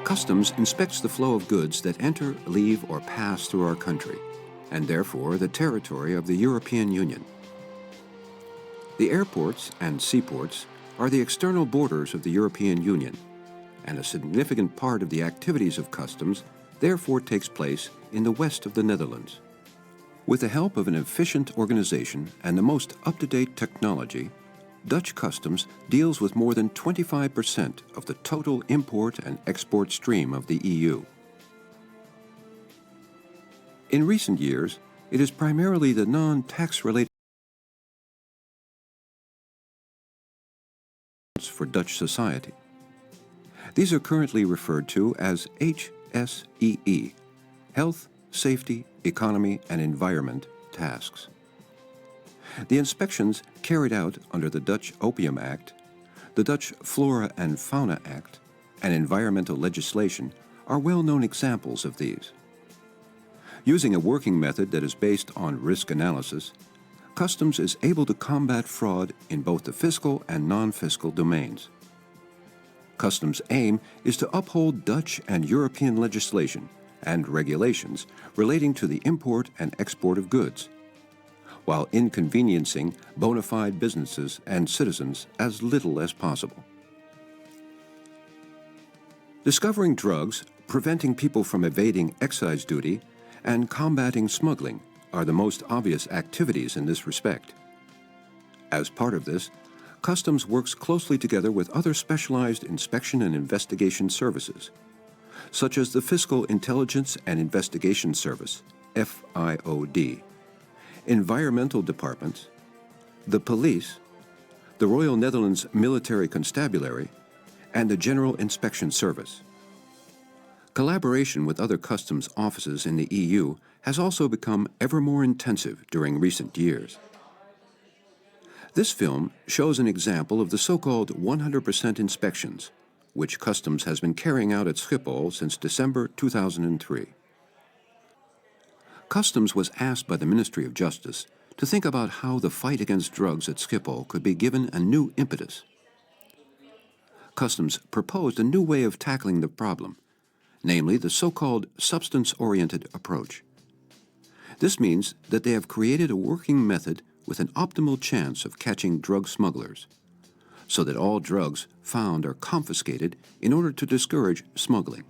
Customs inspects the flow of goods that enter, leave, or pass through our country, and therefore the territory of the European Union. The airports and seaports are the external borders of the European Union, and a significant part of the activities of customs therefore takes place in the west of the Netherlands. With the help of an efficient organization and the most up-to-date technology, Dutch customs deals with more than 25% of the total import and export stream of the EU. In recent years, it is primarily the non-tax-related for Dutch society. These are currently referred to as HSEE, Health, Safety, Economy and Environment tasks. The inspections carried out under the Dutch Opium Act, the Dutch Flora and Fauna Act, and environmental legislation are well-known examples of these. Using a working method that is based on risk analysis, Customs is able to combat fraud in both the fiscal and non-fiscal domains. Customs' aim is to uphold Dutch and European legislation and regulations relating to the import and export of goods, while inconveniencing bona fide businesses and citizens as little as possible. Discovering drugs, preventing people from evading excise duty, and combating smuggling are the most obvious activities in this respect. As part of this, Customs works closely together with other specialized inspection and investigation services, such as the Fiscal Intelligence and Investigation Service, FIOD, environmental departments, the police, the Royal Netherlands Military Constabulary, and the General Inspection Service. Collaboration with other customs offices in the EU has also become ever more intensive during recent years. This film shows an example of the so-called 100% inspections, which Customs has been carrying out at Schiphol since December 2003. Customs was asked by the Ministry of Justice to think about how the fight against drugs at Schiphol could be given a new impetus. Customs proposed a new way of tackling the problem, namely the so-called substance-oriented approach. This means that they have created a working method with an optimal chance of catching drug smugglers, so that all drugs found are confiscated in order to discourage smuggling,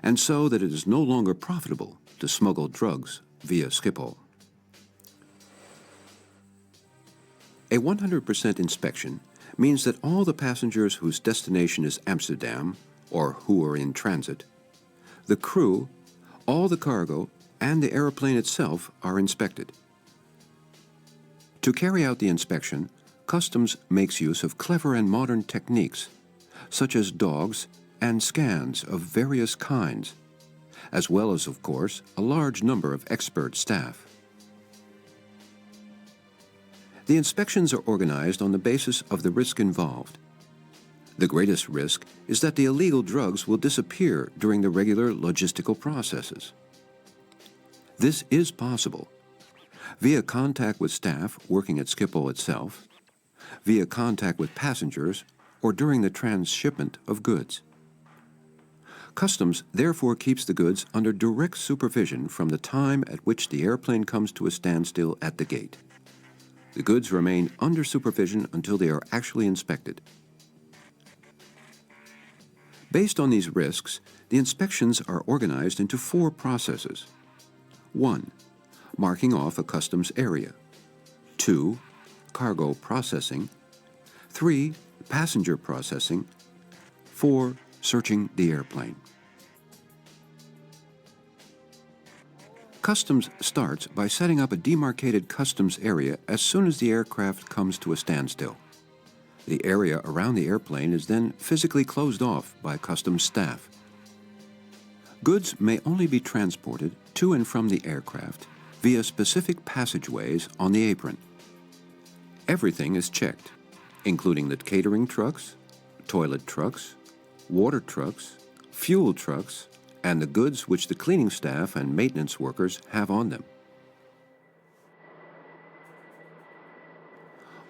and so that it is no longer profitable to smuggle drugs via Schiphol. A 100% inspection means that all the passengers whose destination is Amsterdam, or who are in transit, the crew, all the cargo, and the airplane itself are inspected. To carry out the inspection, Customs makes use of clever and modern techniques, such as dogs and scans of various kinds, as well as, of course, a large number of expert staff. The inspections are organized on the basis of the risk involved. The greatest risk is that the illegal drugs will disappear during the regular logistical processes. This is possible via contact with staff working at Schiphol itself, via contact with passengers, or during the transshipment of goods. Customs therefore keeps the goods under direct supervision from the time at which the airplane comes to a standstill at the gate. The goods remain under supervision until they are actually inspected. Based on these risks, the inspections are organized into 4 processes. 1. Marking off a customs area. 2. Cargo processing. 3. Passenger processing. 4. Searching the airplane. Customs starts by setting up a demarcated customs area as soon as the aircraft comes to a standstill. The area around the airplane is then physically closed off by customs staff. Goods may only be transported to and from the aircraft via specific passageways on the apron. Everything is checked, including the catering trucks, toilet trucks, water trucks, fuel trucks, and the goods which the cleaning staff and maintenance workers have on them.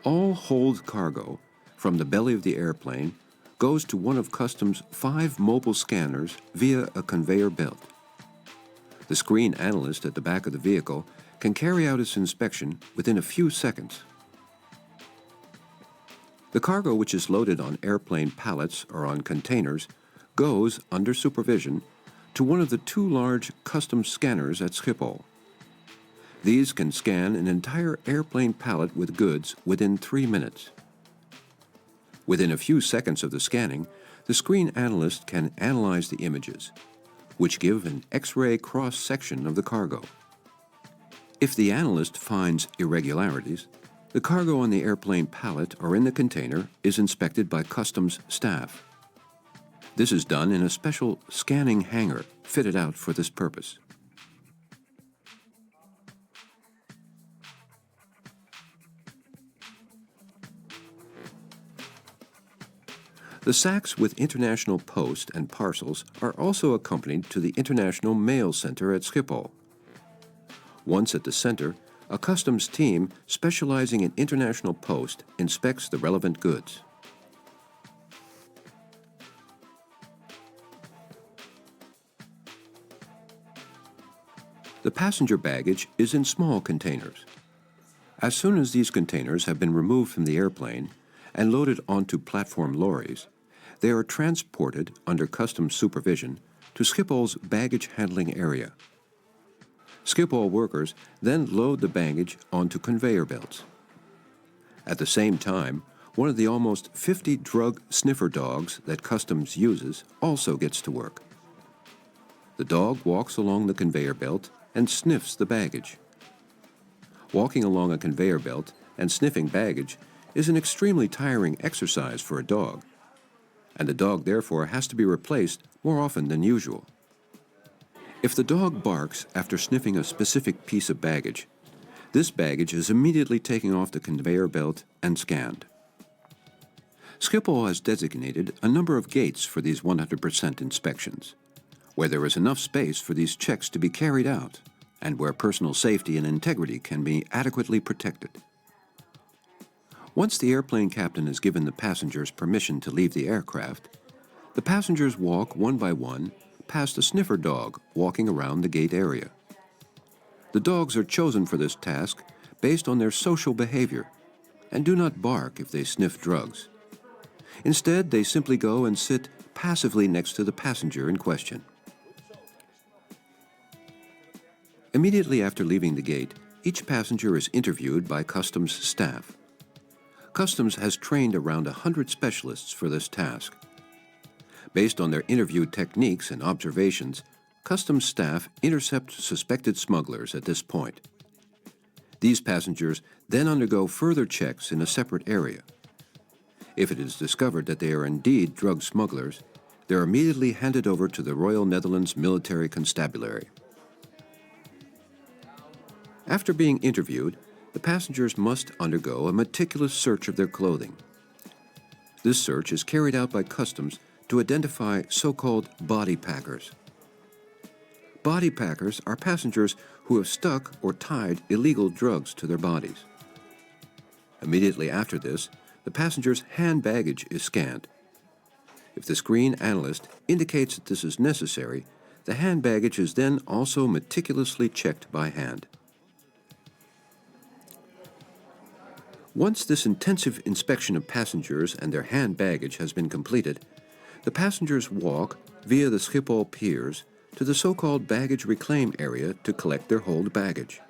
All hold cargo from the belly of the airplane goes to one of Customs' 5 mobile scanners via a conveyor belt. The screen analyst at the back of the vehicle can carry out its inspection within a few seconds. The cargo which is loaded on airplane pallets or on containers goes, under supervision, to one of the 2 large Customs scanners at Schiphol. These can scan an entire airplane pallet with goods within 3 minutes. Within a few seconds of the scanning, the screen analyst can analyze the images, which give an X-ray cross-section of the cargo. If the analyst finds irregularities, the cargo on the airplane pallet or in the container is inspected by Customs staff. This is done in a special scanning hangar fitted out for this purpose. The sacks with international post and parcels are also accompanied to the International Mail Center at Schiphol. Once at the center, a Customs team specializing in international post inspects the relevant goods. The passenger baggage is in small containers. As soon as these containers have been removed from the airplane and loaded onto platform lorries, they are transported under Customs supervision to Schiphol's baggage handling area. Schiphol workers then load the baggage onto conveyor belts. At the same time, one of the almost 50 drug sniffer dogs that Customs uses also gets to work. The dog walks along the conveyor belt and sniffs the baggage. Walking along a conveyor belt and sniffing baggage is an extremely tiring exercise for a dog, and the dog therefore has to be replaced more often than usual. If the dog barks after sniffing a specific piece of baggage, this baggage is immediately taken off the conveyor belt and scanned. Schiphol has designated a number of gates for these 100% inspections, where there is enough space for these checks to be carried out, and where personal safety and integrity can be adequately protected. Once the airplane captain has given the passengers permission to leave the aircraft, the passengers walk one by one past a sniffer dog walking around the gate area. The dogs are chosen for this task based on their social behavior and do not bark if they sniff drugs. Instead, they simply go and sit passively next to the passenger in question. Immediately after leaving the gate, each passenger is interviewed by Customs staff. Customs has trained around 100 specialists for this task. Based on their interview techniques and observations, Customs staff intercept suspected smugglers at this point. These passengers then undergo further checks in a separate area. If it is discovered that they are indeed drug smugglers, they are immediately handed over to the Royal Netherlands Military Constabulary. After being interviewed, the passengers must undergo a meticulous search of their clothing. This search is carried out by Customs to identify so-called body packers. Body packers are passengers who have stuck or tied illegal drugs to their bodies. Immediately after this, the passenger's hand baggage is scanned. If the screen analyst indicates that this is necessary, the hand baggage is then also meticulously checked by hand. Once this intensive inspection of passengers and their hand baggage has been completed, the passengers walk via the Schiphol piers to the so-called baggage reclaim area to collect their hold baggage.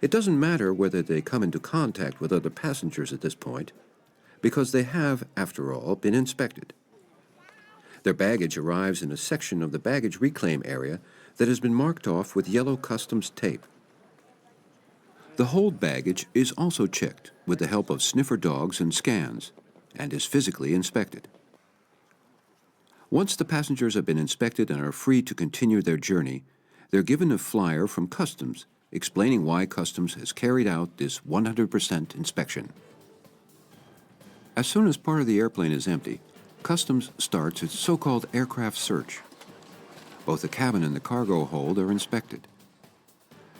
It doesn't matter whether they come into contact with other passengers at this point, because they have, after all, been inspected. Their baggage arrives in a section of the baggage reclaim area that has been marked off with yellow Customs tape. The hold baggage is also checked with the help of sniffer dogs and scans, and is physically inspected. Once the passengers have been inspected and are free to continue their journey, they're given a flyer from Customs explaining why Customs has carried out this 100% inspection. As soon as part of the airplane is empty, Customs starts its so-called aircraft search. Both the cabin and the cargo hold are inspected.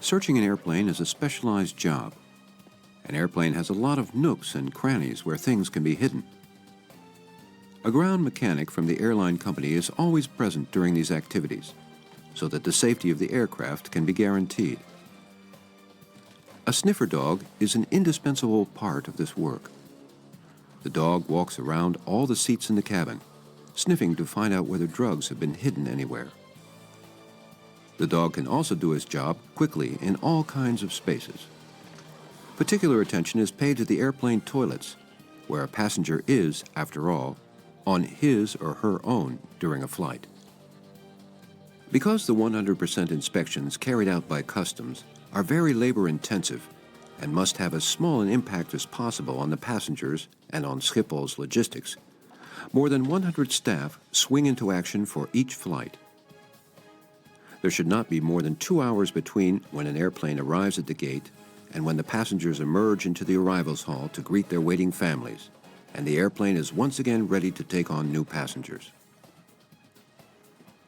Searching an airplane is a specialized job. An airplane has a lot of nooks and crannies where things can be hidden. A ground mechanic from the airline company is always present during these activities, so that the safety of the aircraft can be guaranteed. A sniffer dog is an indispensable part of this work. The dog walks around all the seats in the cabin, sniffing to find out whether drugs have been hidden anywhere. The dog can also do his job quickly in all kinds of spaces. Particular attention is paid to the airplane toilets, where a passenger is, after all, on his or her own during a flight. Because the 100% inspections carried out by customs are very labor-intensive and must have as small an impact as possible on the passengers and on Schiphol's logistics, more than 100 staff swing into action for each flight. There should not be more than 2 hours between when an airplane arrives at the gate and when the passengers emerge into the arrivals hall to greet their waiting families, and the airplane is once again ready to take on new passengers.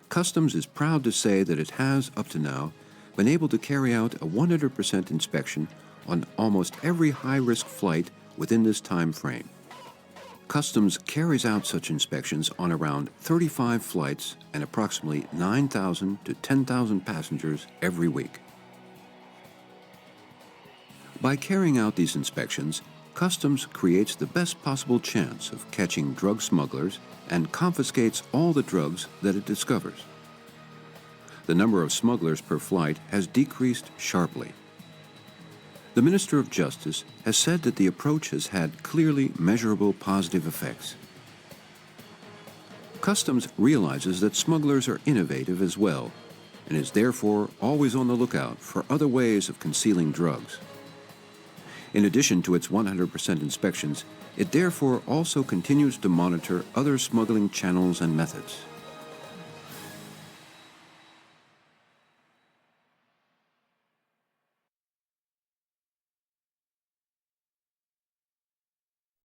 Customs is proud to say that it has, up to now, been able to carry out a 100% inspection on almost every high-risk flight within this time frame. Customs carries out such inspections on around 35 flights and approximately 9,000 to 10,000 passengers every week. By carrying out these inspections, Customs creates the best possible chance of catching drug smugglers and confiscates all the drugs that it discovers. The number of smugglers per flight has decreased sharply. The Minister of Justice has said that the approach has had clearly measurable positive effects. Customs realizes that smugglers are innovative as well, and is therefore always on the lookout for other ways of concealing drugs. In addition to its 100% inspections, it therefore also continues to monitor other smuggling channels and methods.